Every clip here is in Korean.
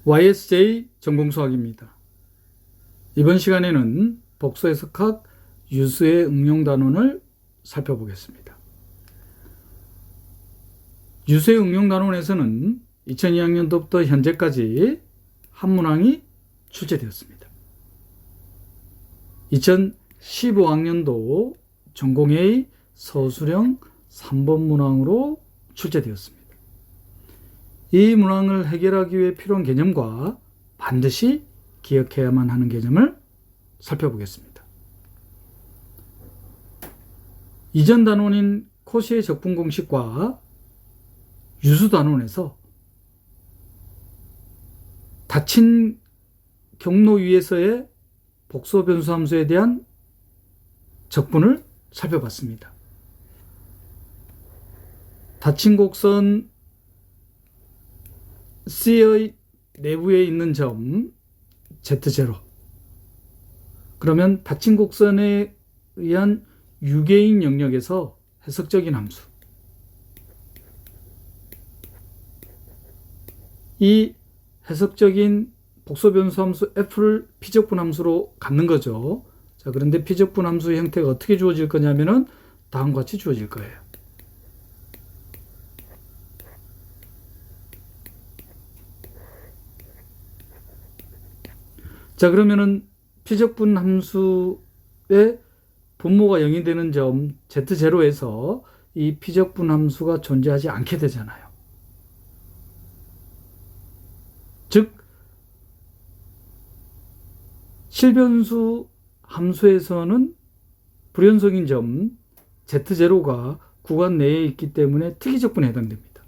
YSJ 전공수학입니다. 이번 시간에는 복수 해석학 유수의 응용 단원을 살펴보겠습니다. 유수의 응용 단원에서는 2002학년도부터 현재까지 한 문항이 출제되었습니다. 2015학년도 전공 A 서술형 3번 문항으로 출제되었습니다. 이 문항을 해결하기 위해 필요한 개념과 반드시 기억해야만 하는 개념을 살펴보겠습니다. 이전 단원인 코시의 적분 공식과 유수 단원에서 닫힌 경로 위에서의 복소 변수 함수에 대한 적분을 살펴봤습니다. 닫힌 곡선 C의 내부에 있는 점 Z0, 그러면 닫힌 곡선에 의한 유계인 영역에서 해석적인 함수, 이 해석적인 복소변수 함수 F를 피적분 함수로 갖는 거죠. 자, 그런데 피적분 함수의 형태가 어떻게 주어질 거냐면은 다음과 같이 주어질 거예요. 자, 그러면은 피적분 함수의 분모가 0이 되는 점 Z0에서 이 피적분 함수가 존재하지 않게 되잖아요. 즉, 실변수 함수에서는 불연속인 점 Z0가 구간 내에 있기 때문에 특이적분에 해당됩니다.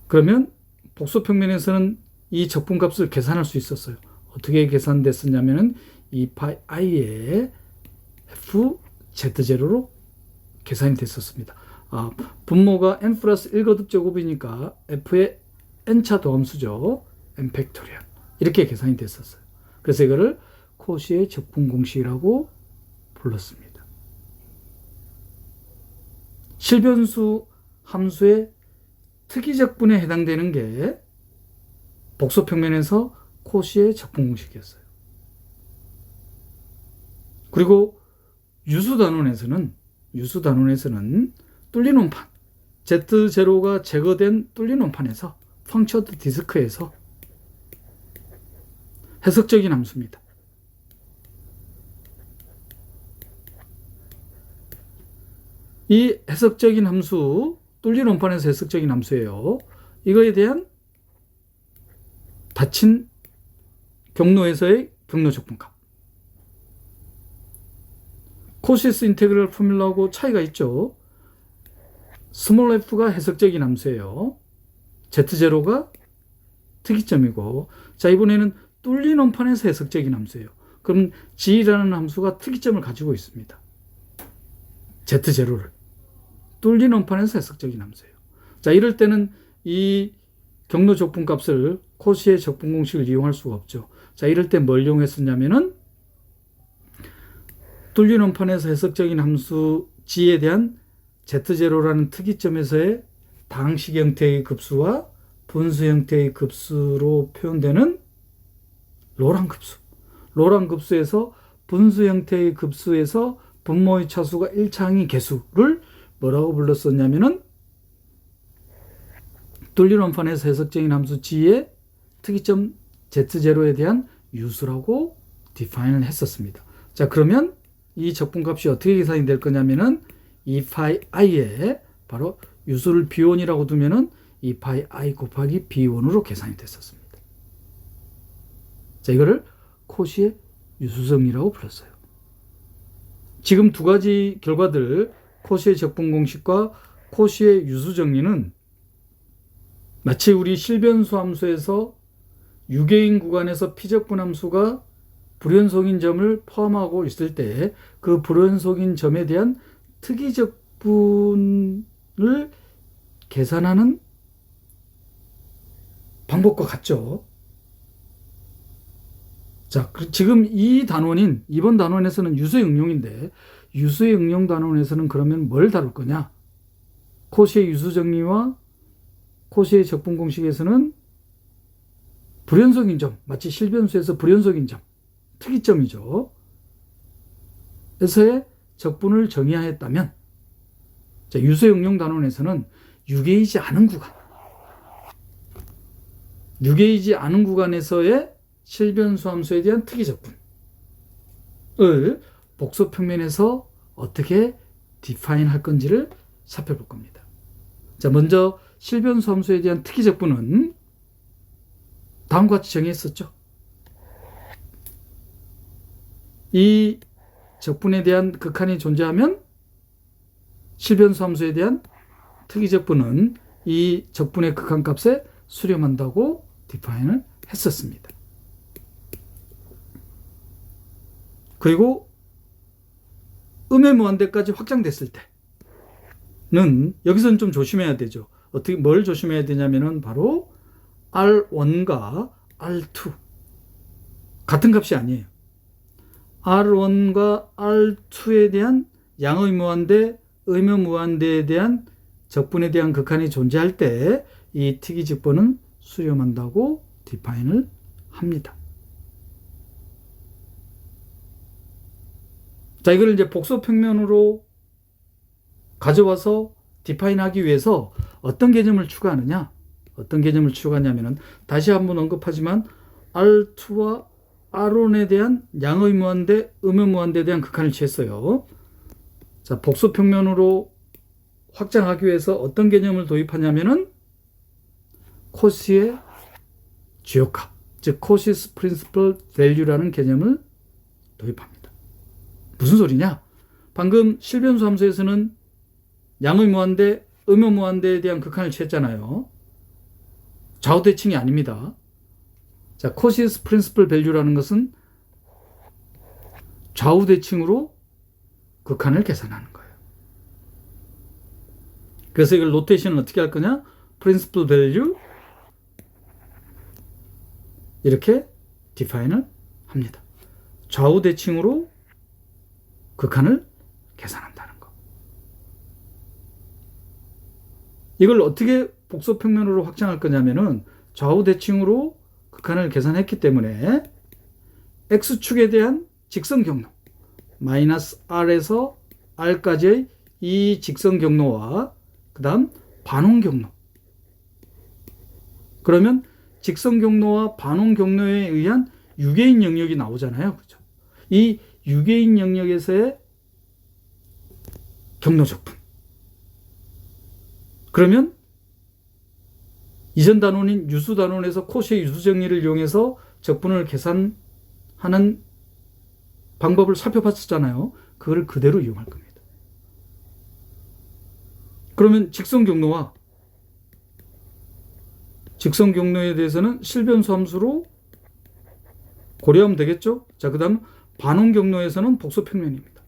그러면 복소평면에서는 이 적분값을 계산할 수 있었어요. 어떻게 계산됐었냐면은 2파이 i의 fz0로 계산이 됐었습니다. 분모가 n 플러스 1거듭 제곱이니까 f의 n차 도함수죠. n 팩토리얼. 이렇게 계산이 됐었어요. 그래서 이거를 코시의 적분 공식이라고 불렀습니다. 실변수 함수의 특이적분에 해당되는 게 복소평면에서 코시의 적분 공식이었어요. 그리고 유수 단원에서는 뚫린 원판 Z0가 제거된 뚫린 원판에서 펑처드 디스크에서 해석적인 함수입니다. 이 해석적인 함수, 뚫린 원판에서 해석적인 함수예요. 이거에 대한 닫힌 경로에서의 경로 적분값. 코시스 인테그럴 포뮬러하고 차이가 있죠. 스몰 f가 해석적인 함수예요. Z0가 특이점이고, 자, 이번에는 뚫린 원판에서 해석적인 함수예요. 그럼 G라는 함수가 특이점을 가지고 있습니다. Z0를. 뚫린 원판에서 해석적인 함수예요. 자, 이럴 때는 이 경로 적분값을 코시의 적분 공식을 이용할 수가 없죠. 자, 이럴 때 뭘 이용했었냐면은 뚫린 원판에서 해석적인 함수 G에 대한 Z0라는 특이점에서의 다항식 형태의 급수와 분수 형태의 급수로 표현되는 로랑 급수. 로랑 급수에서 분수 형태의 급수에서 분모의 차수가 1차항의 개수를 뭐라고 불렀었냐면은 뚫린 원판에서 해석적인 함수 G의 특이점 Z0에 대한 유수라고 디파인을 했었습니다. 자, 그러면 이 적분값이 어떻게 계산이 될 거냐면은 2파이 i에 바로 유수를 B1이라고 두면은 2파이 i 곱하기 B1으로 계산이 됐었습니다. 자, 이거를 코시의 유수정리라고 불렀어요. 지금 두 가지 결과들, 코시의 적분 공식과 코시의 유수정리는 마치 우리 실변수 함수에서 유계인 구간에서 피적분 함수가 불연속인 점을 포함하고 있을 때 그 불연속인 점에 대한 특이적분을 계산하는 방법과 같죠. 자, 지금 이 단원인 이번 단원에서는 유수의 응용인데, 유수의 응용 단원에서는 그러면 뭘 다룰 거냐? 코시의 유수 정리와 코시의 적분 공식에서는 불연속인 점, 마치 실변수에서 불연속인 점, 특이점이죠. 에서의 적분을 정의하였다면, 자, 유수의 응용 단원에서는 유계이지 않은 구간, 유계이지 않은 구간에서의 실변수 함수에 대한 특이 적분을 복소 평면에서 어떻게 디파인 할 건지를 살펴볼 겁니다. 자, 먼저 실변수 함수에 대한 특이 적분은 다음과 같이 정의했었죠. 이 적분에 대한 극한이 존재하면 실변수 함수에 대한 특이 적분은 이 적분의 극한값에 수렴한다고 디파인을 했었습니다. 그리고 음의 무한대까지 확장됐을 때는 여기서는 좀 조심해야 되죠. 어떻게 뭘 조심해야 되냐면은 바로 R1과 R2 같은 값이 아니에요. R1과 R2에 대한 양의 무한대, 의무 무한대에 대한 적분에 대한 극한이 존재할 때 이 특이 적분은 수렴한다고 디파인을 합니다. 자, 이걸 이제 복소 평면으로 가져와서 디파인하기 위해서 어떤 개념을 추가하느냐? 어떤 개념을 추가하냐면은 다시 한번 언급하지만 R2와 R1에 대한 양의 무한대, 음의 무한대에 대한 극한을 취했어요. 자, 복소 평면으로 확장하기 위해서 어떤 개념을 도입하냐면은 코시의 주요값, 즉 코시스 프린시플 밸류라는 개념을 도입합니다. 무슨 소리냐? 방금 실변수 함수에서는 양의 무한대, 음의 무한대에 대한 극한을 취했잖아요. 좌우대칭이 아닙니다. 자, 코시스 프린시플 밸류라는 것은 좌우대칭으로 극한을 계산하는 거예요. 그래서 이걸 노테이션을 어떻게 할 거냐? 프린시플 밸류 이렇게 디파인을 합니다. 좌우대칭으로 극한을 계산한다는 거. 이걸 어떻게 복소평면으로 확장할 거냐면은 좌우대칭으로 극한을 계산했기 때문에 X축에 대한 직선 경로 마이너스 R에서 R까지의 이 직선 경로와 그 다음 반원 경로, 그러면 직선 경로와 반원 경로에 의한 유계인 영역이 나오잖아요. 그렇죠? 이 유계인 영역에서의 경로 적분. 그러면 이전 단원인 유수 단원에서 코시의 유수 정리를 이용해서 적분을 계산하는 방법을 살펴봤었잖아요. 그걸 그대로 이용할 겁니다. 그러면 직선 경로에 대해서는 실변수 함수로 고려하면 되겠죠? 자, 그 다음 반원 경로에서는 복소 평면입니다.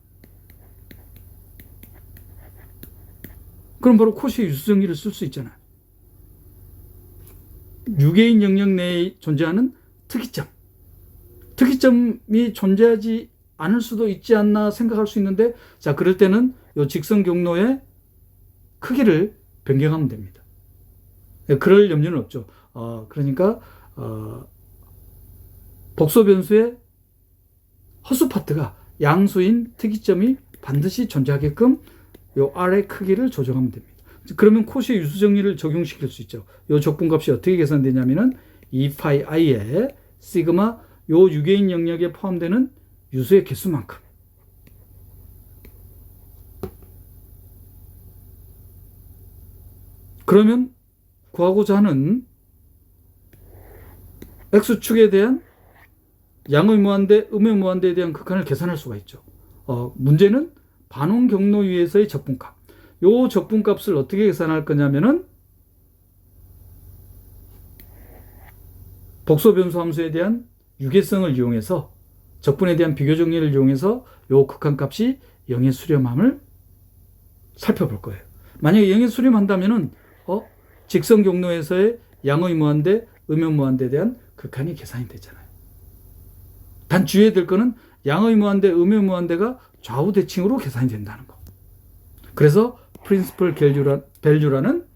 그럼 바로 코시의 유수 정리를 쓸 수 있잖아요. 유계인 영역 내에 존재하는 특이점이 존재하지 않을 수도 있지 않나 생각할 수 있는데, 자, 그럴 때는 이 직선 경로의 크기를 변경하면 됩니다. 그럴 염려는 없죠. 그러니까 복소 변수의 허수 파트가 양수인 특이점이 반드시 존재하게끔 이 R의 크기를 조정하면 됩니다. 그러면 코시의 유수 정리를 적용시킬 수 있죠. 이 적분값이 어떻게 계산되냐면은 2파이 i에 시그마 요 유계인 영역에 포함되는 유수의 개수만큼. 그러면 구하고자 하는 X축에 대한 양의 무한대, 음의 무한대에 대한 극한을 계산할 수가 있죠. 문제는 반원 경로 위에서의 적분값. 요 적분값을 어떻게 계산할 거냐면은 복소 변수 함수에 대한 유계성을 이용해서 적분에 대한 비교 정리를 이용해서 요 극한값이 0에 수렴함을 살펴볼 거예요. 만약에 0에 수렴한다면은 직선 경로에서의 양의 무한대, 음의 무한대에 대한 극한이 계산이 되잖아요. 단 주의해야 될 거는 양의 무한대, 음의 무한대가 좌우 대칭으로 계산이 된다는 거. 그래서 프린시플 밸류라는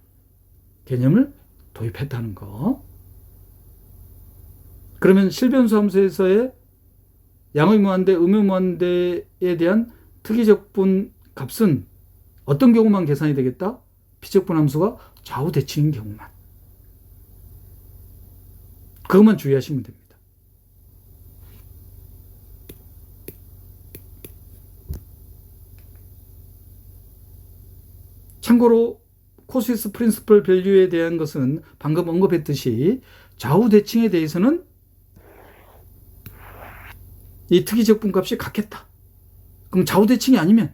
개념을 도입했다는 거. 그러면 실변수 함수에서의 양의무한대, 음의무한대에 대한 특이적분 값은 어떤 경우만 계산이 되겠다? 피적분 함수가 좌우 대칭인 경우만. 그것만 주의하시면 됩니다. 참고로 코시스 프린시플 밸류에 대한 것은 방금 언급했듯이 좌우 대칭에 대해서는 이 특이적분 값이 같겠다. 그럼 좌우 대칭이 아니면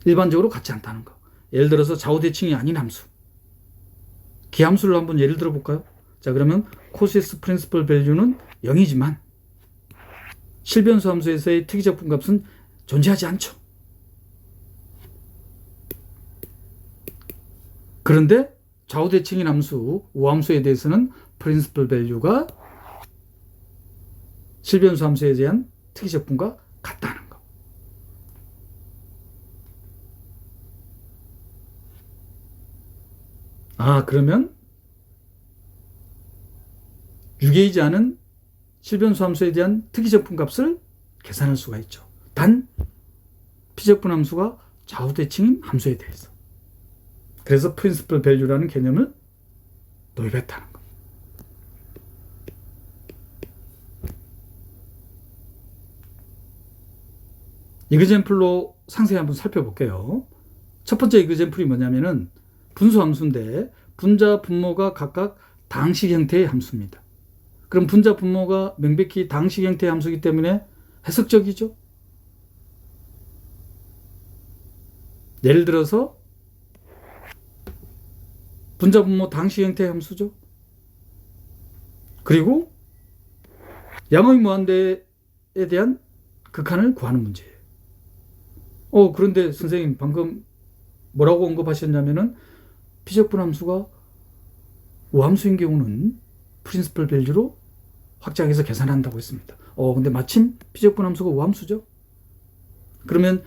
일반적으로 같지 않다는 거. 예를 들어서 좌우 대칭이 아닌 함수. 기함수를 한번 예를 들어 볼까요? 자, 그러면 코시스 프린시플 밸류는 0이지만 실변수 함수에서의 특이적분 값은 존재하지 않죠. 그런데 좌우 대칭인 함수, 우함수에 대해서는 프린시플 밸류가 실변수 함수에 대한 특이적분과 같다는 거. 그러면 유계이지 않은 실변수 함수에 대한 특이적분 값을 계산할 수가 있죠. 단 피적분 함수가 좌우 대칭인 함수에 대해서. 그래서 프린시플 밸류라는 개념을 도입했다는 거. 이그젠플로 상세히 한번 살펴볼게요. 첫 번째 이그젠플이 뭐냐면은 분수 함수인데 분자, 분모가 각각 다항식 형태의 함수입니다. 그럼 분자, 분모가 명백히 다항식 형태의 함수이기 때문에 해석적이죠. 예를 들어서 분자, 분모 다항식 형태의 함수죠. 그리고 양의 무한대에 대한 극한을 구하는 문제예요. 그런데 선생님 방금 뭐라고 언급하셨냐면은 피적분 함수가 우함수인 경우는 프린시플 밸류로 확장해서 계산한다고 했습니다. 근데 마침 피적분 함수가 우함수죠. 그러면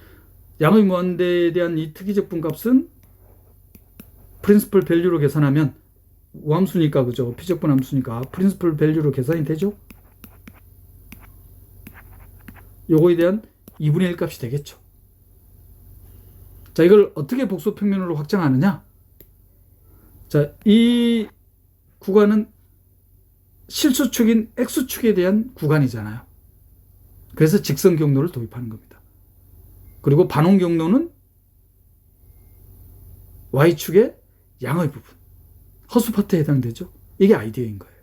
양의 무한대에 대한 이 특이적분 값은 프린시플 밸류로 계산하면 우함수니까, 그죠? 피적분 함수니까 프린시플 밸류로 계산이 되죠. 요거에 대한 2분의 1 값이 되겠죠. 자, 이걸 어떻게 복소평면으로 확장하느냐? 자, 이 구간은 실수축인 X축에 대한 구간이잖아요. 그래서 직선 경로를 도입하는 겁니다. 그리고 반원 경로는 Y축의 양의 부분, 허수 파트에 해당되죠. 이게 아이디어인 거예요.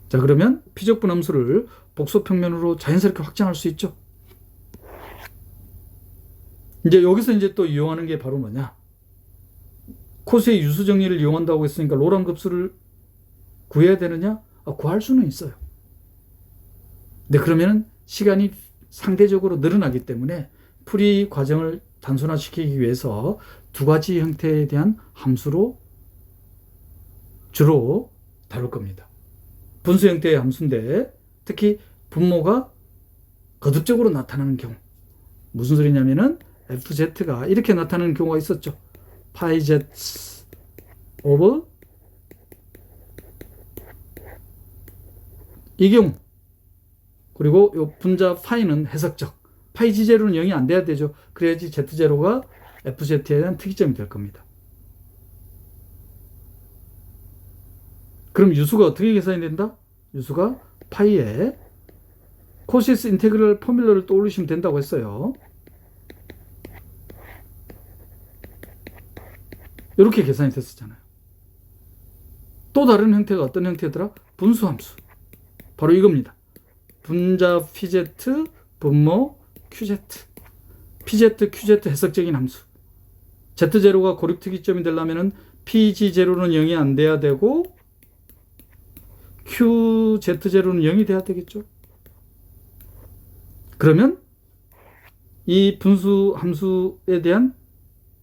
자, 그러면 피적분 함수를 복소평면으로 자연스럽게 확장할 수 있죠. 이제 여기서 이제 또 이용하는 게 바로 뭐냐? 코스의 유수 정리를 이용한다고 했으니까 로랑 급수를 구해야 되느냐? 구할 수는 있어요. 근데 그러면은 시간이 상대적으로 늘어나기 때문에 풀이 과정을 단순화시키기 위해서 두 가지 형태에 대한 함수로 주로 다룰 겁니다. 분수 형태의 함수인데 특히 분모가 거듭적으로 나타나는 경우, 무슨 소리냐면은 fz가 이렇게 나타나는 경우가 있었죠. 파이 z 오브 이 경우, 그리고 이 분자 파이는 해석적, 파이 g0는 0이 안 돼야 되죠. 그래야지 z0가 fz에 대한 특이점이 될 겁니다. 그럼 유수가 어떻게 계산이 된다? 유수가 파이에 코시스 인테그럴 포뮬러를 떠올리시면 된다고 했어요. 이렇게 계산이 됐었잖아요. 또 다른 형태가 어떤 형태더라? 분수함수. 바로 이겁니다. 분자 pz, 분모 qz. pz, qz 해석적인 함수. z0가 고립특이점이 되려면 pg0는 0이 안 돼야 되고 qz0는 0이 돼야 되겠죠. 그러면 이 분수 함수에 대한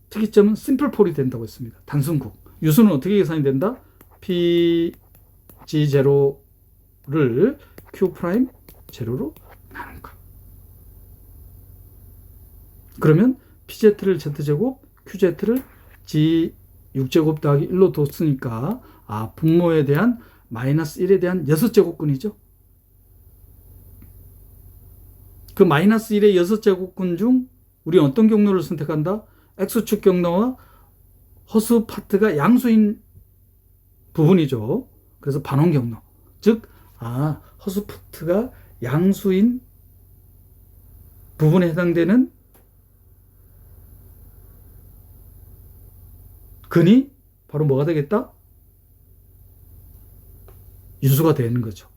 특이점은 심플폴이 된다고 했습니다. 단순국. 유수는 어떻게 계산이 된다? pg0를 q'0로 나눈 것. 그러면 pz를 z제곱, qz를 g 6제곱 더하기 1로 뒀으니까 분모에 대한 마이너스 1에 대한 6제곱근이죠. 그 마이너스 1의 6제곱근 중 우리 어떤 경로를 선택한다? X축 경로와 허수 파트가 양수인 부분이죠. 그래서 반원 경로. 즉, 허수 파트가 양수인 부분에 해당되는 근이 바로 뭐가 되겠다? 유수가 되는 거죠.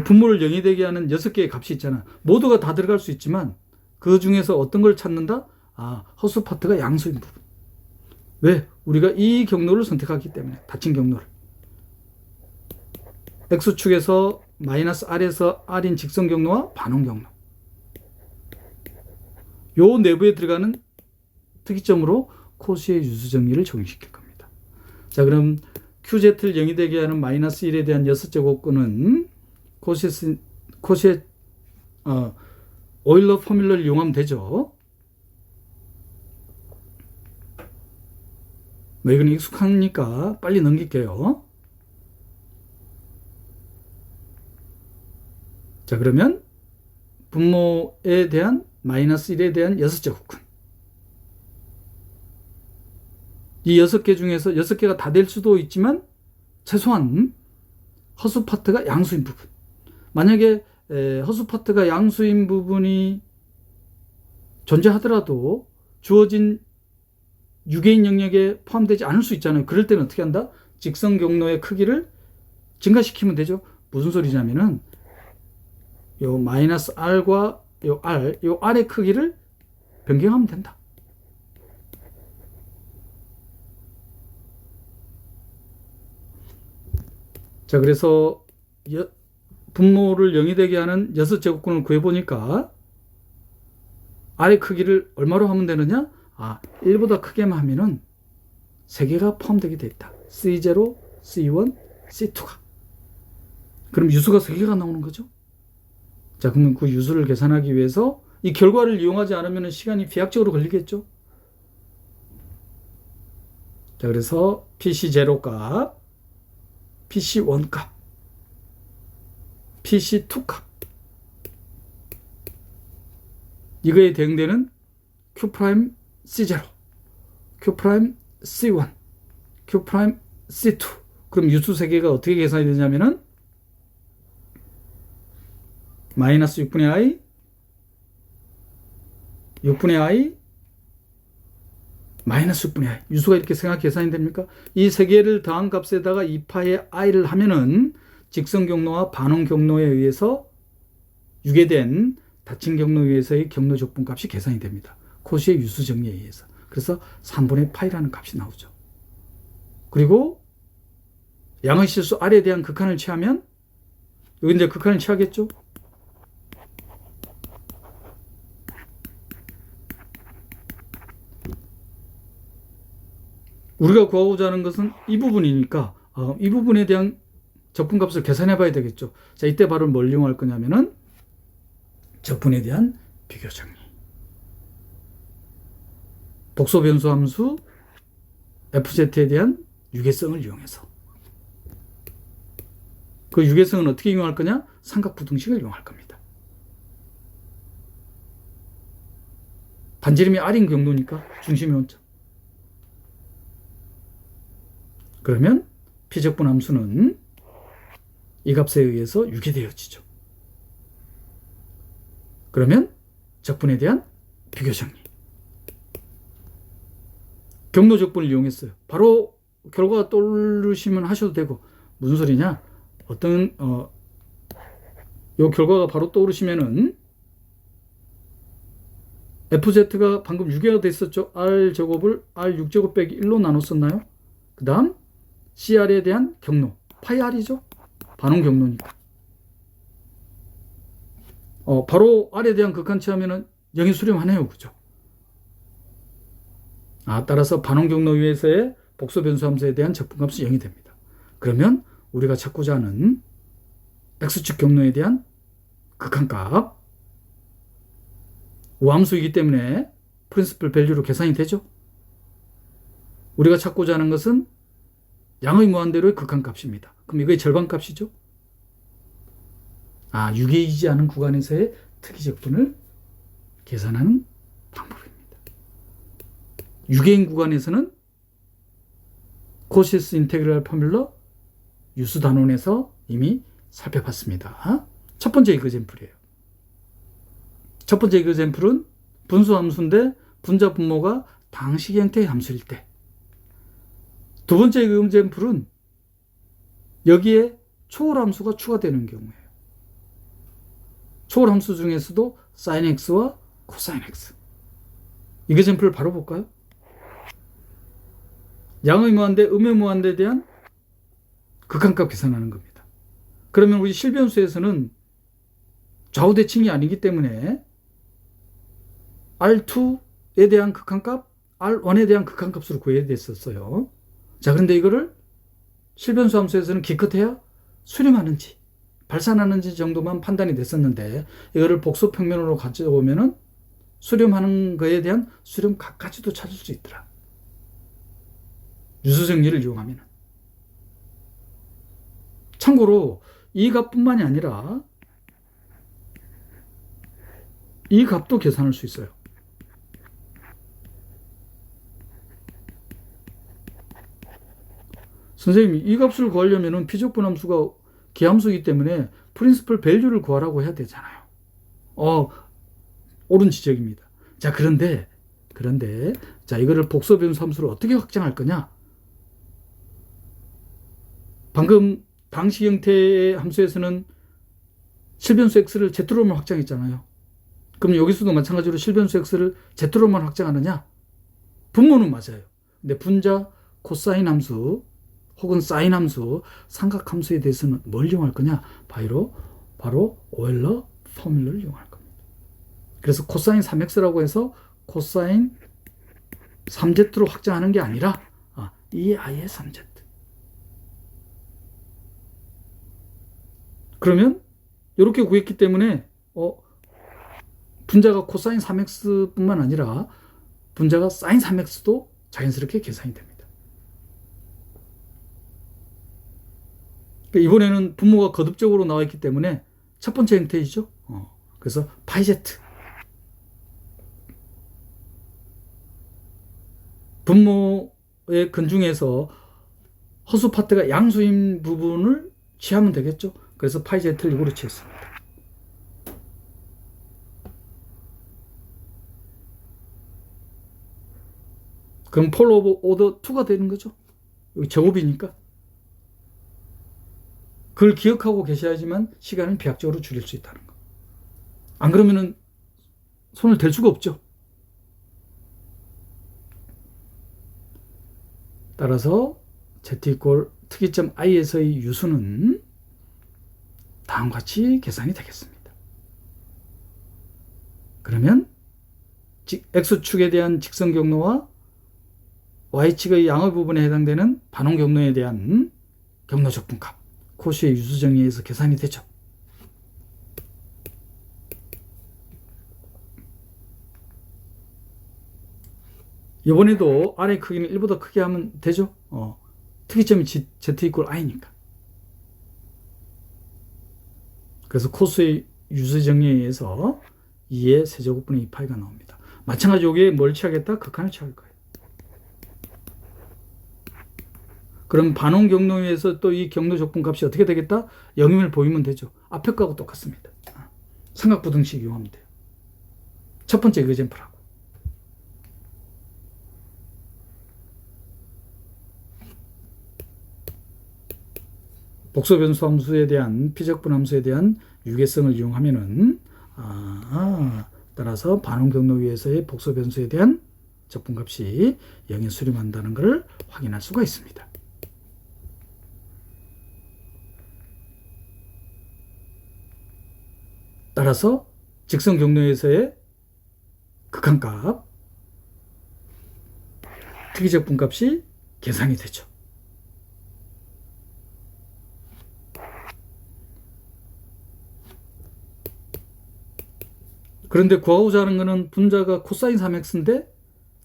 분모를 0이 되게 하는 6개의 값이 있잖아. 모두가 다 들어갈 수 있지만 그 중에서 어떤 걸 찾는다? 허수 파트가 양수인 부분. 왜? 우리가 이 경로를 선택하기 때문에, 닫힌 경로를. X축에서 마이너스 R에서 R인 직선 경로와 반원 경로. 요 내부에 들어가는 특이점으로 코시의 유수 정리를 적용시킬 겁니다. 자, 그럼 QZ를 0이 되게 하는 마이너스 1에 대한 6제곱근은 코시의 오일러 포뮬러를 이용하면 되죠. 이건 익숙하니까 빨리 넘길게요. 자, 그러면 분모에 대한 마이너스 1에 대한 6제곱근. 이 6개 중에서 6개가 다 될 수도 있지만 최소한 허수 파트가 양수인 부분. 만약에 허수 파트가 양수인 부분이 존재하더라도 주어진 유개인 영역에 포함되지 않을 수 있잖아요. 그럴 때는 어떻게 한다? 직선 경로의 크기를 증가시키면 되죠. 무슨 소리냐면은 요 마이너스 R과 요 R의 크기를 변경하면 된다. 자, 그래서 분모를 0이 되게 하는 6제곱근을 구해보니까 R의 크기를 얼마로 하면 되느냐? 1보다 크게만 하면은 3개가 포함되게 돼 있다. C0, C1, C2가. 그럼 유수가 3개가 나오는 거죠. 자, 그러면 그 유수를 계산하기 위해서 이 결과를 이용하지 않으면 시간이 비약적으로 걸리겠죠. 자, 그래서 PC0 값, PC1 값, PC2 값, 이거에 대응되는 Q'C0, Q'C1, Q'C2. 그럼 유수 3개가 어떻게 계산이 되냐면은 마이너스 6분의 I, 6분의 I, 마이너스 6분의 I. 유수가 이렇게 생각 계산이 됩니까? 이 3개를 더한 값에다가 2파의 I를 하면은 직선 경로와 반원 경로에 의해서 유계된 닫힌 경로에 의해서의 경로 적분 값이 계산이 됩니다. 코시의 유수 정리에 의해서. 그래서 3분의 파이라는 값이 나오죠. 그리고 양의 실수 R에 대한 극한을 취하면 여기 이제 극한을 취하겠죠. 우리가 구하고자 하는 것은 이 부분이니까 이 부분에 대한 적분값을 계산해 봐야 되겠죠. 자, 이때 바로 뭘 이용할 거냐면은 적분에 대한 비교 정리. 복소 변수 함수 FZ에 대한 유계성을 이용해서. 그 유계성은 어떻게 이용할 거냐? 삼각부등식을 이용할 겁니다. 반지름이 R인 경로니까 중심이 원점. 그러면 P적분 함수는 이 값에 의해서 유계되어지죠. 그러면 적분에 대한 비교 정리. 경로 적분을 이용했어요. 바로 결과가 떠오르시면 하셔도 되고, 무슨 소리냐? 요 결과가 바로 떠오르시면은 FZ가 방금 6개가 됐었죠. R제곱을 R6제곱 빼기 1로 나눴었나요? 그 다음 CR에 대한 경로 파이 R이죠. 반원 경로니까. 바로 R에 대한 극한 취하면은 0이 수렴하네요. 그죠? 따라서 반원 경로 위에서의 복소 변수 함수에 대한 적분값이 0이 됩니다. 그러면 우리가 찾고자 하는 X축 경로에 대한 극한값 우함수이기 때문에 프린시플 밸류로 계산이 되죠. 우리가 찾고자 하는 것은 양의 무한대로의 극한값입니다. 그럼 이거의 절반값이죠. 유계이지 않은 구간에서의 특이적분을 계산하는 방법입니다. 유계인 구간에서는 코시스 인테그랄 포뮬러 유수 단원에서 이미 살펴봤습니다. 첫 번째 이그젬플이에요. 첫 번째 이그젬플은 분수 함수인데 분자 분모가 당식 형태의 함수일 때. 두 번째 이그젬플은 여기에 초월 함수가 추가되는 경우예요. 초월 함수 중에서도 sin x와 cosine x. 이그젬플을 바로 볼까요? 양의 무한대, 음의 무한대에 대한 극한값 계산하는 겁니다. 그러면 우리 실변수에서는 좌우대칭이 아니기 때문에 R2에 대한 극한값, R1에 대한 극한값으로 구해야 됐었어요. 자, 그런데 이거를 실변수 함수에서는 기껏해야 수렴하는지 발산하는지 정도만 판단이 됐었는데 이거를 복소평면으로 가져오면은 수렴하는 거에 대한 수렴값까지도 찾을 수 있더라. 유수정리를 이용하면. 참고로 이 값뿐만이 아니라 이 값도 계산할 수 있어요. 선생님, 이 값을 구하려면 피적분 함수가 기함수이기 때문에 프린시플 밸류를 구하라고 해야 되잖아요. 옳은 지적입니다. 자, 그런데 자, 이거를 복소 변수 함수로 어떻게 확장할 거냐? 방금 당식 형태의 함수에서는 실변수 x를 z로만 확장했잖아요. 그럼 여기서도 마찬가지로 실변수 x를 z로만 확장하느냐? 분모는 맞아요. 근데 분자 코사인 함수 혹은 사인 함수, 삼각 함수에 대해서는 뭘 이용할 거냐? 바로 오일러 포뮬러를 이용할 겁니다. 그래서 코사인 3x라고 해서 코사인 3z로 확장하는 게 아니라 이 i의 3z. 그러면 이렇게 구했기 때문에 분자가 코사인 3x뿐만 아니라 분자가 사인 3x도 자연스럽게 계산이 됩니다. 이번에는 분모가 거듭적으로 나와 있기 때문에 첫 번째 형태이죠. 그래서 파이 z 분모의 근중에서 허수 파트가 양수인 부분을 취하면 되겠죠. 그래서 파이 z를 이거로 취했습니다. 그럼 폴 오브 오더 2가 되는 거죠. 여기 제곱이니까. 그걸 기억하고 계셔야지만 시간을 비약적으로 줄일 수 있다는 거. 안 그러면은 손을 댈 수가 없죠. 따라서 z 이퀄 특이점 i에서의 유수는 다음과 같이 계산이 되겠습니다. 그러면 x축에 대한 직선 경로와 y축의 양의 부분에 해당되는 반원 경로에 대한 경로 적분값 코시의 유수 정리에서 계산이 되죠. 이번에도 R의 크기는 1보다 크게 하면 되죠. 특이점이 Z 이퀄 I니까. 그래서 코스의 유수 정리에 의해서 2의 세제곱분의 2파이가 나옵니다. 마찬가지로 여기에 뭘 취하겠다? 극한을 취할 거예요. 그럼 반원 경로에서 또 이 경로 적분값이 어떻게 되겠다? 0임을 보이면 되죠. 앞에 거하고 똑같습니다. 삼각부등식 이용하면 돼요. 첫 번째 이그젬플하고. 복소변수 함수에 대한 피적분 함수에 대한 유계성을 이용하면은 따라서 반원 경로 위에서의 복소변수에 대한 적분값이 0에 수렴한다는 것을 확인할 수가 있습니다. 따라서 직선 경로에서의 극한값, 특이적분값이 계산이 되죠. 그런데 구하고자 하는 거는 분자가 코사인 3x인데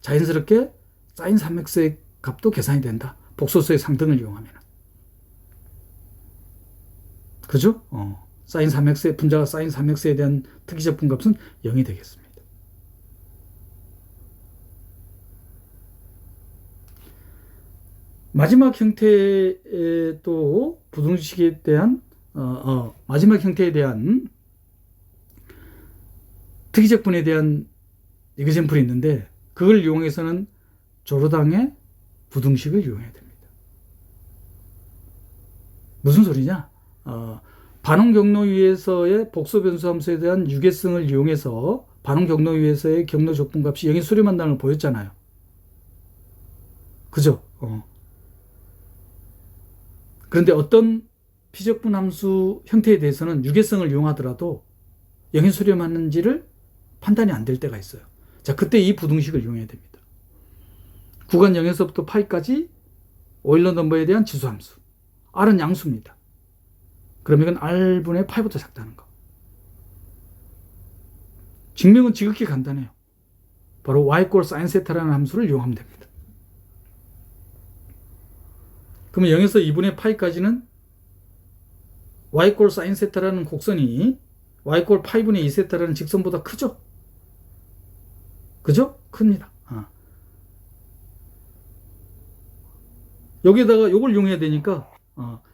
자연스럽게 사인 3x의 값도 계산이 된다. 복소수의 상등을 이용하면. 그죠? 사인 3x의 분자가 사인 3x에 대한 특이적 분값은 0이 되겠습니다. 마지막 형태의 또 부등식에 대한 마지막 형태에 대한 특이적분에 대한 이그젠플이 있는데 그걸 이용해서는 조르당의 부등식을 이용해야 됩니다. 무슨 소리냐? 반응 경로위에서의 복소 변수 함수에 대한 유계성을 이용해서 반응 경로위에서의 경로 적분값이 0에 수렴한다는 걸 보였잖아요. 그죠? 그런데 어떤 피적분 함수 형태에 대해서는 유계성을 이용하더라도 0에 수렴하는지를 판단이 안 될 때가 있어요. 자, 그때 이 부등식을 이용해야 됩니다. 구간 0에서부터 파이까지 오일러 넘버에 대한 지수함수. R은 양수입니다. 그럼 이건 R분의 파이부터 작다는 거. 증명은 지극히 간단해요. 바로 y 꼴 사인 세타라는 함수를 이용하면 됩니다. 그러면 0에서 2분의 파이까지는 y 꼴 사인 세타라는 곡선이 y 꼴 파이분의 2 세타라는 직선보다 크죠? 그죠? 큽니다. 여기에다가 이걸 이용해야 되니까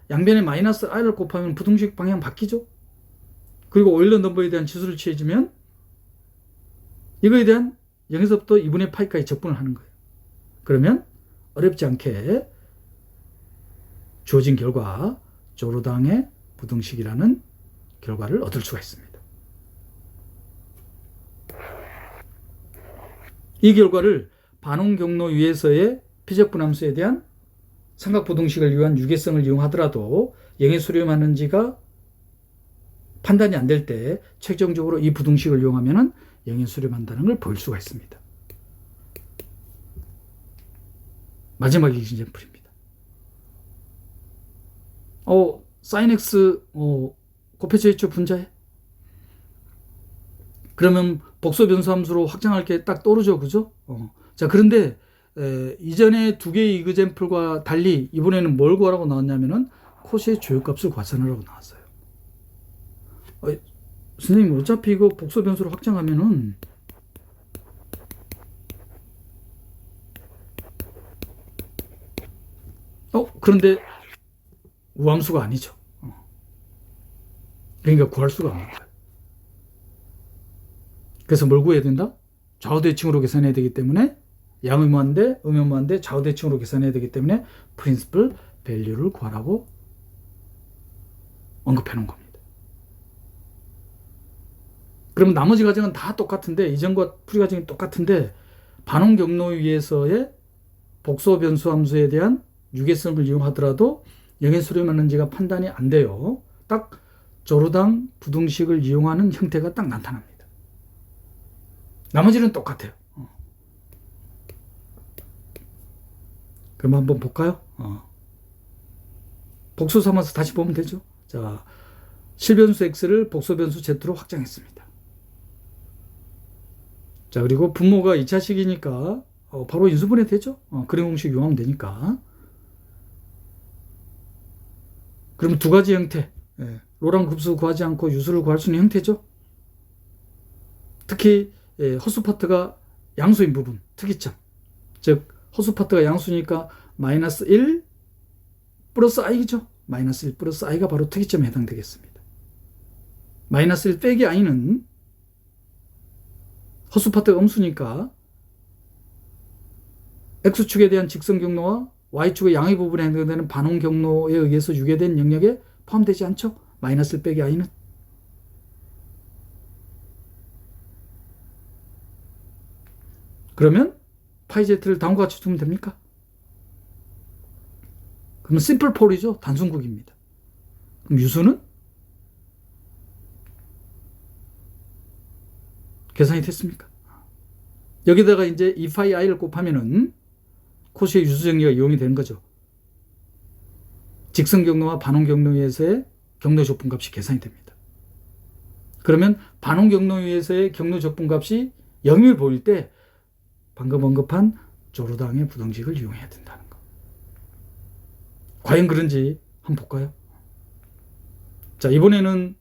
양변에 마이너스 r을 곱하면 부등식 방향 바뀌죠? 그리고 오일러 넘버에 대한 지수를 취해주면 이거에 대한 0에서부터 2분의 파이까지 적분을 하는 거예요. 그러면 어렵지 않게 주어진 결과 조르당의 부등식이라는 결과를 얻을 수가 있습니다. 이 결과를 반응 경로 위에서의 피적분 함수에 대한 삼각부등식을 위한 유계성을 이용하더라도 0에 수렴하는지가 판단이 안 될 때 최종적으로 이 부등식을 이용하면 0에 수렴한다는 걸 보일 수가 있습니다. 마지막 이그젠플입니다. 사인 x 곱해져 있죠, 분자에. 그러면 복소 변수 함수로 확장할 게 딱 떠오르죠, 그죠? 자, 그런데 이전에 두 개의 이그젠플과 달리 이번에는 뭘 구하라고 나왔냐면은 코시의 조율값을 계산하라고 나왔어요. 선생님, 어차피 이거 복소 변수로 확장하면은 그런데 우함수가 아니죠. 그러니까 구할 수가 없는 거예요. 그래서 뭘 구해야 된다? 좌우대칭으로 계산해야 되기 때문에 양의무한대, 음의무한대, 좌우대칭으로 계산해야 되기 때문에 프린시플 밸류를 구하라고 언급해 놓은 겁니다. 그러면 나머지 과정은 다 똑같은데, 이전과 풀이 과정이 똑같은데 반응 경로 위에서의 복소 변수 함수에 대한 유계성을 이용하더라도 0에 수렴하는지가 판단이 안 돼요. 딱 조르당 부등식을 이용하는 형태가 딱 나타납니다. 나머지는 똑같아요. 그럼 한번 볼까요? 복소 삼아서 다시 보면 되죠. 자, 실변수 x를 복소 변수 z로 확장했습니다. 자, 그리고 분모가 2차식이니까 바로 인수분해 되죠. 그림 공식 이용하면 되니까. 그러면 두 가지 형태, 로랑 급수 구하지 않고 유수를 구할 수 있는 형태죠. 특히 허수 파트가 양수인 부분, 특이점. 즉 허수 파트가 양수니까 마이너스 1 플러스 i죠. 마이너스 1 플러스 i가 바로 특이점에 해당되겠습니다. 마이너스 1 빼기 i는 허수 파트가 음수니까 x축에 대한 직선 경로와 y축의 양의 부분에 해당되는 반응 경로에 의해서 유계된 영역에 포함되지 않죠. 마이너스 1 빼기 i는. 그러면 파이 z를 다음과 같이 두면 됩니까? 그러면 심플 폴이죠. 단순국입니다. 그럼 유수는 계산이 됐습니까? 여기다가 이제 2파이 i를 곱하면은 코시의 유수 정리가 이용이 되는 거죠. 직선 경로와 반응 경로에서의 경로 적분값이 계산이 됩니다. 그러면 반응 경로위에서의 경로 적분값이 0을 보일 때 방금 언급한 조르당의 부등식을 이용해야 된다는 거. 과연 그런지 한번 볼까요? 자, 이번에는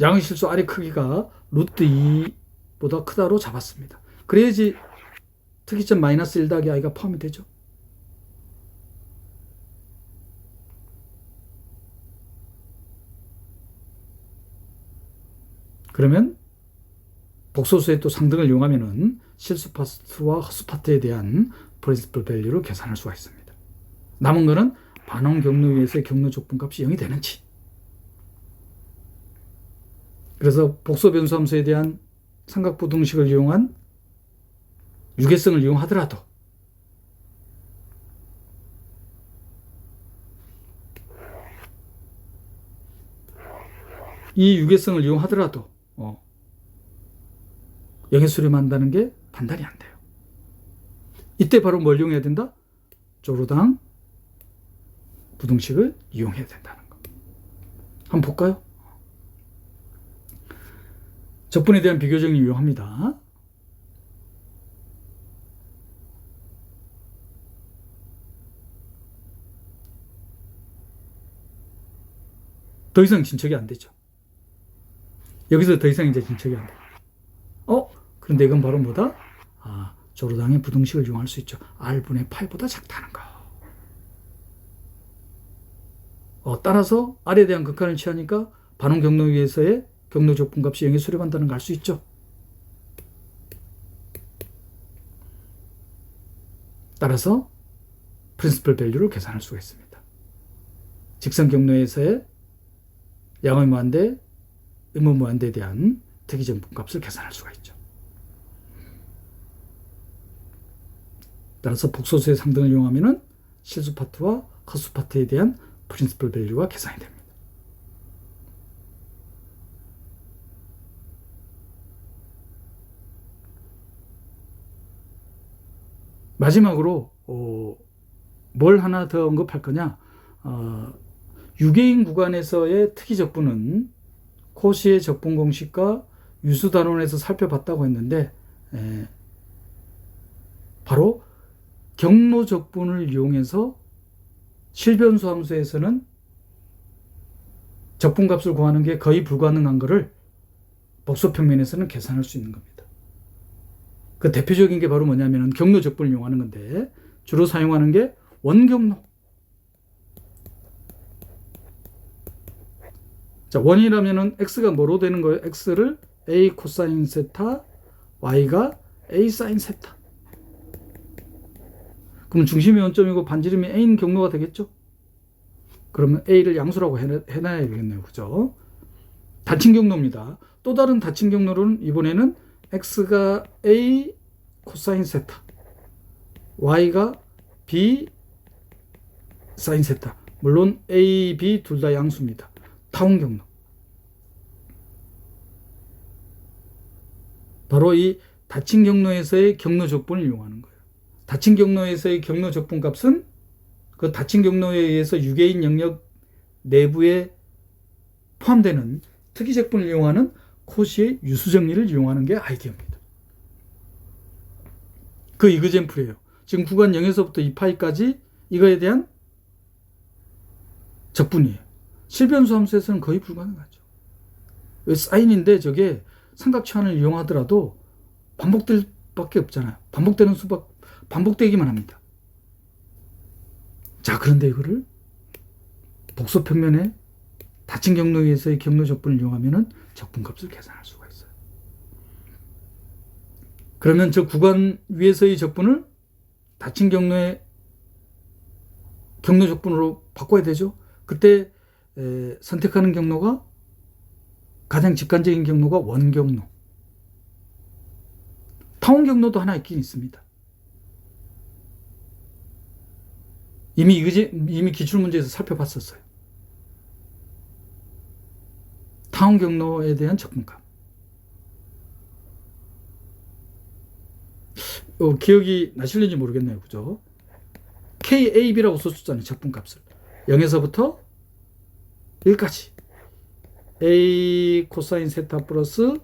양의 실수 R의 크기가 루트 2보다 크다로 잡았습니다. 그래야지 특이점 마이너스 1 더하기 i가 포함이 되죠. 그러면 복소수의 또 상등을 이용하면은 실수 파트와 허수 파트에 대한 프린시플 밸류를 계산할 수가 있습니다. 남은 거는 반응 경로위에서의 경로 적분값이 0이 되는지. 그래서 복소 변수 함수에 대한 삼각부등식을 이용한 유계성을 이용하더라도 이 유계성을 이용하더라도 영의 수렴한다는 게 판단이 안 돼요. 이때 바로 뭘 이용해야 된다? 조르당 부등식을 이용해야 된다는 거. 한번 볼까요? 적분에 대한 비교정리 이용합니다. 더 이상 진척이 안 되죠. 여기서 더 이상 이제 진척이 안 돼요. 그런데 이건 바로 뭐다? 조르당의 부등식을 이용할 수 있죠. R분의 파이보다 작다는 거. 따라서 R에 대한 극한을 취하니까 반응 경로위에서의 경로 적분값이 0에 수렴한다는 걸 알 수 있죠. 따라서 프린시플 밸류를 계산할 수가 있습니다. 직선 경로에서의 양의 무한대, 의무 무한대에 대한 특이적분값을 계산할 수가 있죠. 따라서 복소수의 상등을 이용하면 실수 파트와 허수 파트에 대한 프린시플 밸류가 계산이 됩니다. 마지막으로 뭘 하나 더 언급할 거냐? 유계인 구간에서의 특이 적분은 코시의 적분 공식과 유수 단원에서 살펴봤다고 했는데 바로 경로 적분을 이용해서 실변수 함수에서는 적분값을 구하는 게 거의 불가능한 것을 복소 평면에서는 계산할 수 있는 겁니다. 그 대표적인 게 바로 뭐냐면 경로 적분을 이용하는 건데 주로 사용하는 게 원경로. 자, 원이라면은 x가 뭐로 되는 거예요? x를 a 코사인 세타, y가 a 사인 세타. 그럼 중심이 원점이고 반지름이 a인 경로가 되겠죠? 그러면 a를 양수라고 해놔야 되겠네요. 그죠? 닫힌 경로입니다. 또 다른 닫힌 경로는 이번에는 x가 a 코사인 세타, y가 b 사인 세타. 물론 a, b 둘 다 양수입니다. 타원 경로. 바로 이 닫힌 경로에서의 경로 적분을 이용하는 거예요. 닫힌 경로에서의 경로 적분 값은 그 닫힌 경로에 의해서 유계인 영역 내부에 포함되는 특이 적분을 이용하는 코시의 유수 정리를 이용하는 게 아이디어입니다. 그 이그젠플이에요. 지금 구간 0에서부터 2파이까지 이거에 대한 적분이에요. 실변수 함수에서는 거의 불가능하죠. 사인인데 저게 삼각추환을 이용하더라도 반복될 밖에 없잖아요. 반복되기만 합니다. 자, 그런데 이거를 복소 평면에 닫힌 경로에서의 경로 적분을 이용하면은 적분값을 계산할 수가 있어요. 그러면 저 구간 위에서의 적분을 닫힌 경로의 경로 적분으로 바꿔야 되죠. 그때 선택하는 경로가 가장 직관적인 경로가 원경로. 타원 경로도 하나 있긴 있습니다. 이미 기출문제에서 살펴봤었어요. 타원 경로에 대한 적분값. 기억이 나실는지 모르겠네요. 그죠? KAB라고 썼었잖아요. 적분값을. 0에서부터 1까지. A 코사인 세타 플러스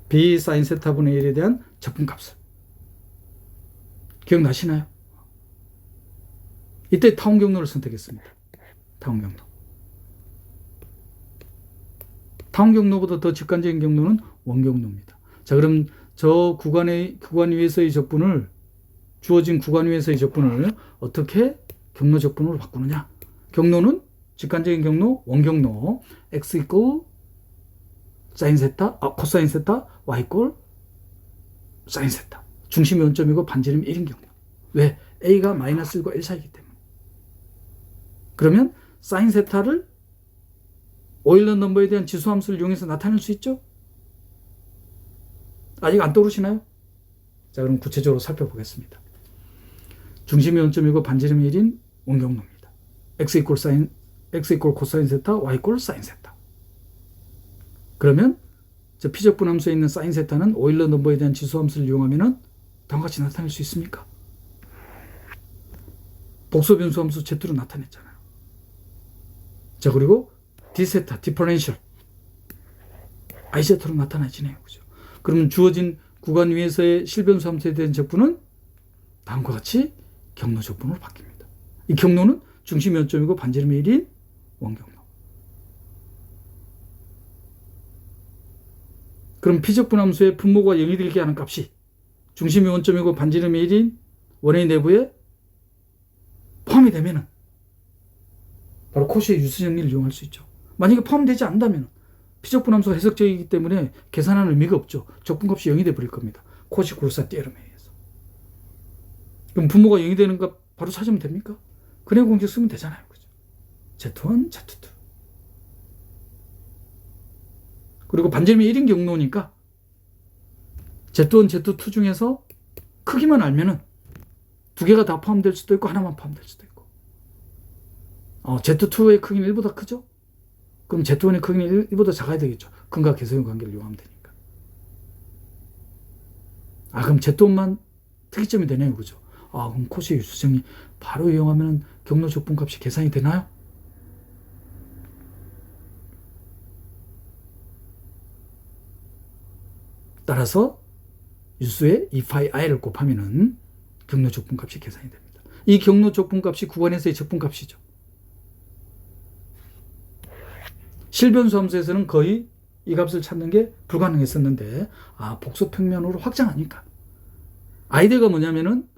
B 사인 세타분의 1에 대한 적분값을. 기억나시나요? 이때 타원 경로를 선택했습니다. 타원 경로. 타원 경로보다 더 직관적인 경로는 원경로입니다. 자, 그럼 저 구간 위에서의 적분을, 주어진 구간 위에서의 적분을 어떻게 경로 적분으로 바꾸느냐? 경로는 직관적인 경로, 원경로, x 이퀄 사인 세타, 코사인 세타, y 이퀄 사인 세타. 중심이 원점이고 반지름이 1인 경로. 왜? a가 마이너스 1과 1 사이이기 때문에. 그러면 사인 세타를 오일러 넘버에 대한 지수함수를 이용해서 나타낼 수 있죠? 아직 안 떠오르시나요? 자, 그럼 구체적으로 살펴보겠습니다. 중심이 원점이고 반지름이 1인 원경로입니다. x 이퀄 코사인 세타, y 이퀄 사인 세타. 그러면 저 피적분함수에 있는 사인 세타는 오일러 넘버에 대한 지수함수를 이용하면 다음과 같이 나타낼 수 있습니까? 복소변수함수 Z로 나타냈잖아요. 자, 그리고 D세타, 디퍼런셜 IZ로 나타나지네요. 그죠? 그러면 주어진 구간 위에서의 실변수함수에 대한 적분은 다음과 같이 경로 적분으로 바뀝니다. 이 경로는 중심이 원점이고 반지름이 1인 원경로. 그럼 피적분함수의 분모가 0이 되게 하는 값이 중심이 원점이고 반지름이 1인 원의 내부에 포함이 되면은 바로 코시의 유수정리를 이용할 수 있죠. 만약에 포함되지 않는다면 피적분함수가 해석적이기 때문에 계산하는 의미가 없죠. 적분값이 0이 되어버릴 겁니다. 코시 고르사 띠에름에 의해서. 그럼 분모가 0이 되는 값 바로 찾으면 됩니까? 그냥 공식 쓰면 되잖아요. 그죠? Z1, Z2. 그리고 반지름이 1인 경로니까 Z1, Z2 중에서 크기만 알면은 두 개가 다 포함될 수도 있고 하나만 포함될 수도 있고. Z2의 크기는 1보다 크죠? 그럼 Z1의 크기는 1보다 작아야 되겠죠. 근과 계수의 관계를 이용하면 되니까. 그럼 Z1만 특이점이 되네요. 그죠? 그럼 코시의 유수정리 바로 이용하면 경로 적분값이 계산이 되나요? 따라서 유수의 2파이i를 곱하면은 경로 적분값이 계산이 됩니다. 이 경로 적분값이 구간에서의 적분값이죠. 실변수 함수에서는 거의 이 값을 찾는 게 불가능했었는데 복소평면으로 확장하니까 아이디어가 뭐냐면은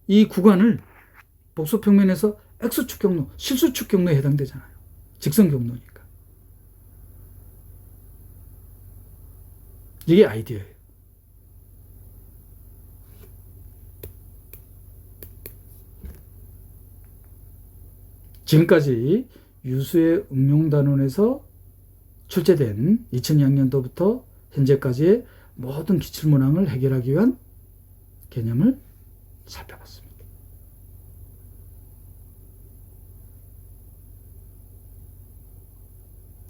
이 구간을 복소평면에서 X축 경로, 실수축 경로에 해당되잖아요. 직선 경로니까. 이게 아이디어예요. 지금까지 유수의 응용단원에서 출제된 2002학년도부터 현재까지의 모든 기출문항을 해결하기 위한 개념을 살펴봤습니다.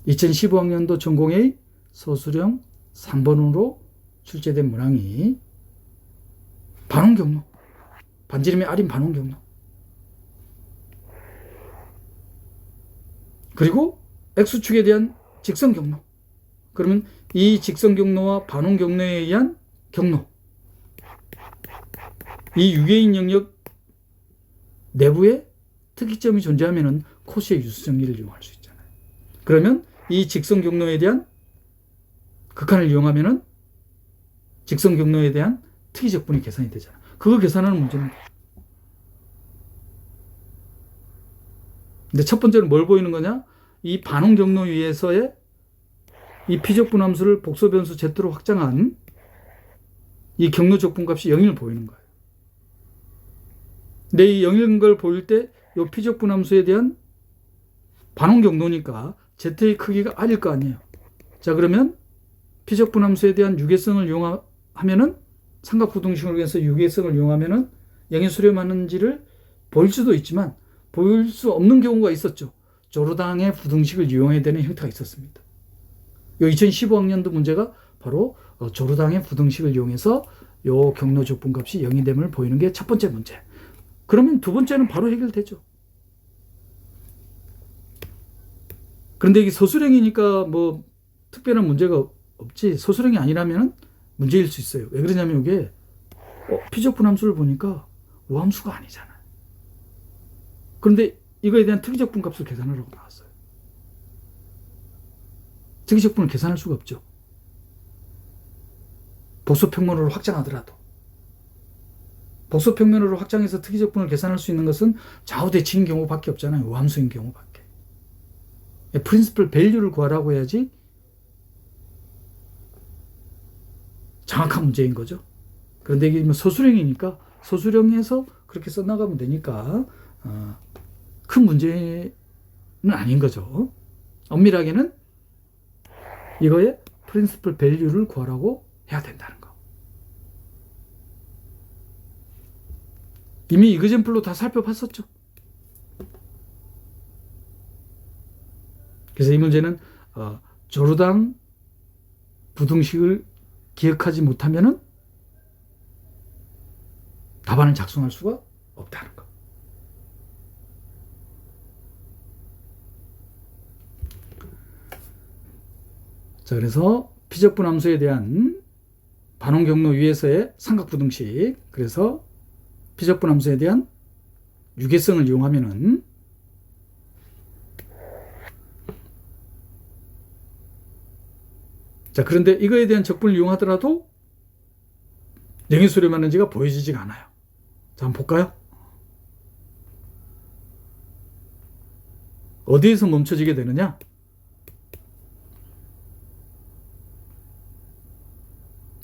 (2015학년도) 전공의 서술형 3번으로 출제된 문항이 반원경로, 반지름의 R인 반원경로, 그리고 X축에 대한 직선경로. 그러면 이 직선경로와 반원경로에 의한 경로, 이 유개인 영역 내부에 특이점이 존재하면 코시의 유수정리를 이용할 수 있잖아요. 그러면 이 직선경로에 대한 극한을 이용하면 직선경로에 대한 특이적분이 계산이 되잖아요. 그거 계산하는 문제입니다. 근데 첫 번째는 뭘 보이는 거냐? 이 반원 경로 위에서의 이 피적분함수를 복소변수 Z로 확장한 이 경로 적분값이 0을 보이는 거예요. 근데 이 0인 걸 보일 때 이 피적분함수에 대한 반원 경로니까 Z의 크기가 R일 거 아니에요. 자, 그러면 피적분함수에 대한 유계성을 이용하면은 삼각부등식을 위해서 유계성을 이용하면은 0이 수렴하는지를 보일 수도 있지만 보일 수 없는 경우가 있었죠. 조르당의 부등식을 이용해야 되는 형태가 있었습니다. 이 2015학년도 문제가 바로 조르당의 부등식을 이용해서 이 경로 적분값이 0이 됨을 보이는 게 첫 번째 문제. 그러면 두 번째는 바로 해결되죠. 그런데 이게 소수령이니까 뭐 특별한 문제가 없지. 소수령이 아니라면 문제일 수 있어요. 왜 그러냐면 이게 피적분 함수를 보니까 우함수가 아니잖아요. 그런데 이거에 대한 특이적분 값을 계산하라고 나왔어요. 특이적분을 계산할 수가 없죠. 복소평면으로 확장하더라도. 복소평면으로 확장해서 특이적분을 계산할 수 있는 것은 좌우대칭인 경우밖에 없잖아요. 우함수인 경우밖에. 프린시플 밸류를 구하라고 해야지 정확한 문제인 거죠. 그런데 이게 소수령이니까 소수령에서 그렇게 써나가면 되니까 큰 문제는 아닌 거죠. 엄밀하게는 이거의 프린시플 밸류를 구하라고 해야 된다는 거. 이미 이그젠플로 다 살펴봤었죠. 그래서 이 문제는 조르당 부등식을 기억하지 못하면은 답안을 작성할 수가 없다는 거. 자, 그래서 피적분 함수에 대한 반원 경로 위에서의 삼각부등식, 그래서 피적분 함수에 대한 유계성을 이용하면은 자, 그런데 이거에 대한 적분을 이용하더라도 영의수렴 하는지가 보여지지가 않아요. 자, 한번 볼까요? 어디에서 멈춰지게 되느냐?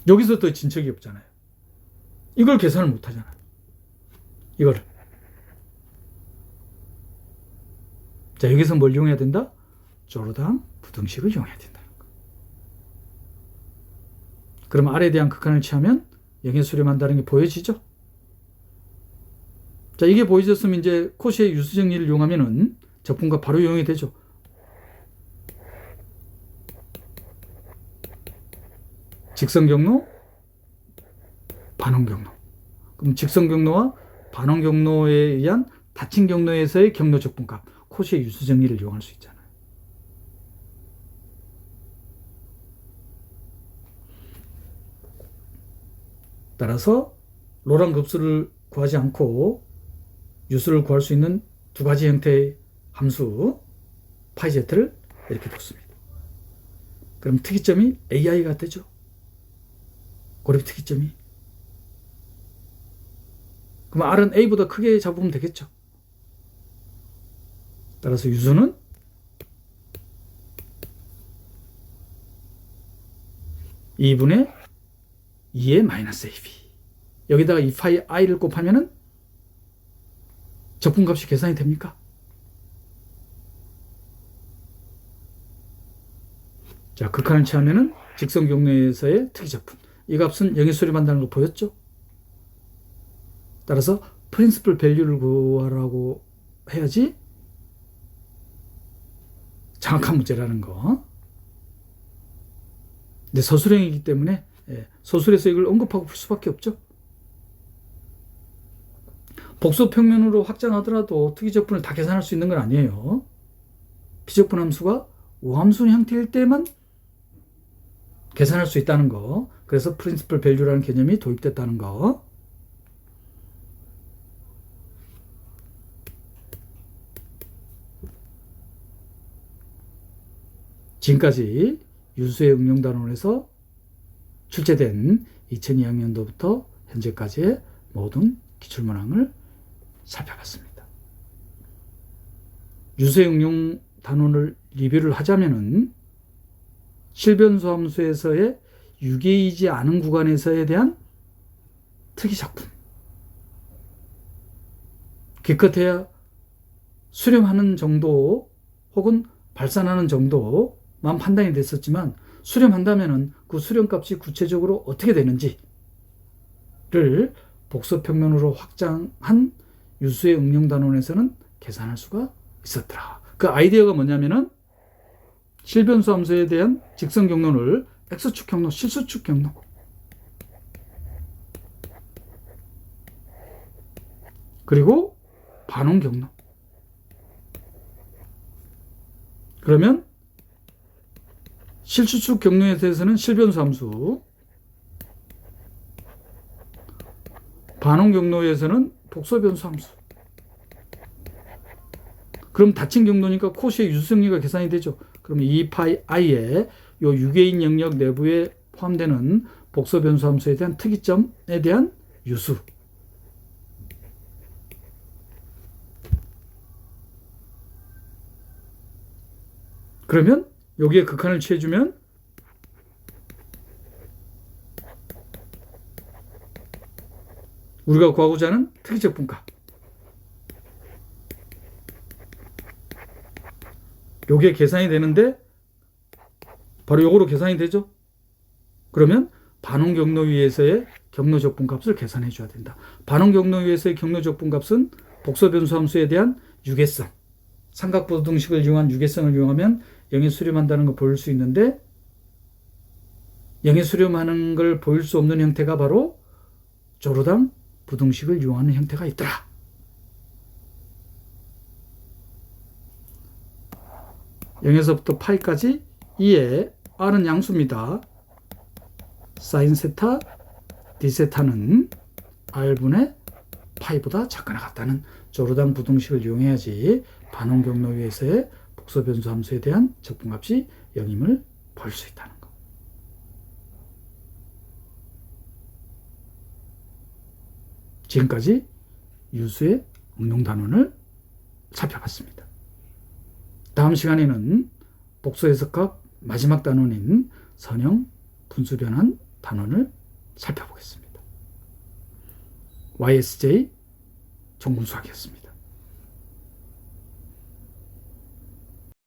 여기서 더 진척이 없잖아요. 이걸 계산을 못 하잖아요. 이거를. 자, 여기서 뭘 이용해야 된다? 조르당 부등식을 이용해야 된다는 거. 그럼 R에 대한 극한을 취하면 영의 수렴한다는 게 보여지죠? 자, 이게 보여졌으면 이제 코시의 유수 정리를 이용하면은 적분과 바로 이용이 되죠. 직선 경로, 반원 경로. 그럼 직선 경로와 반원 경로에 의한 닫힌 경로에서의 경로 적분값, 코시의 유수 정리를 이용할 수 있잖아요. 따라서 로랑 급수를 구하지 않고 유수를 구할 수 있는 두 가지 형태의 함수 파이 z를 이렇게 뒀습니다. 그럼 특이점이 AI가 되죠. 고립 특이점이. 그럼 R은 A보다 크게 잡으면 되겠죠. 따라서 유수는 (2분의 2의 마이너스 AB). 여기다가 이 파이 i를 곱하면은 적분값이 계산이 됩니까? 자, 극한을 취하면은 직선 경로에서의 특이적분. 이 값은 영의 수렴한다는 거 보였죠? 따라서 프린시플 밸류를 구하라고 해야지 정확한 문제라는 거. 근데 서술형이기 때문에 소술에서 이걸 언급하고 풀 수밖에 없죠. 복소평면으로 확장하더라도 특이적분을 다 계산할 수 있는 건 아니에요. 피적분 함수가 우함수 형태일 때만 계산할 수 있다는 거. 그래서 프린시플 밸류라는 개념이 도입됐다는 거. 지금까지 유수의 응용단원에서 출제된 2002학년도부터 현재까지의 모든 기출문항을 살펴봤습니다. 유수의 응용 단원을 리뷰를 하자면은 실변수 함수에서의 유계이지 않은 구간에서에 대한 특이적분. 기껏해야 수렴하는 정도 혹은 발산하는 정도만 판단이 됐었지만 수렴한다면은 그 수렴값이 구체적으로 어떻게 되는지를 복소평면으로 확장한 유수의 응용단원에서는 계산할 수가 있었더라. 그 아이디어가 뭐냐면은 실변수 함수에 대한 직선 경로를 X축 경로, 실수축 경로, 그리고 반원 경로. 그러면 실수축 경로에 대해서는 실변수 함수, 반응 경로에서는 복소변수 함수. 그럼 닫힌 경로니까 코시의 유수정리가 계산이 되죠. 그럼 2파이 i의 요 유개인 영역 내부에 포함되는 복소변수 함수에 대한 특이점에 대한 유수. 그러면 여기에 극한을 취해주면 우리가 구하고자 하는 특이적분값. 요게 계산이 되는데 바로 요거로 계산이 되죠. 그러면 반응 경로 위에서의 경로적분값을 계산해 줘야 된다. 반응 경로 위에서의 경로적분값은 복소변수 함수에 대한 유계성, 삼각부등식을 이용한 유계성을 이용하면 영의 수렴한다는 걸 보일 수 있는데, 영의 수렴하는 걸 보일 수 없는 형태가 바로 조르당 부등식을 이용하는 형태가 있더라. 영에서부터 파이까지 2의 r은 양수입니다. 사인 세타, d 세타는 r분의 파이보다 작거나 같다는 조르당 부등식을 이용해야지 반응 경로 위에서의 복소변수 함수에 대한 적분값이 0임을 볼 수 있다는 거. 지금까지 유수의 응용단원을 살펴봤습니다. 다음 시간에는 복소 해석학 마지막 단원인 선형 분수변환 단원을 살펴보겠습니다. YSJ 정군수학이었습니다.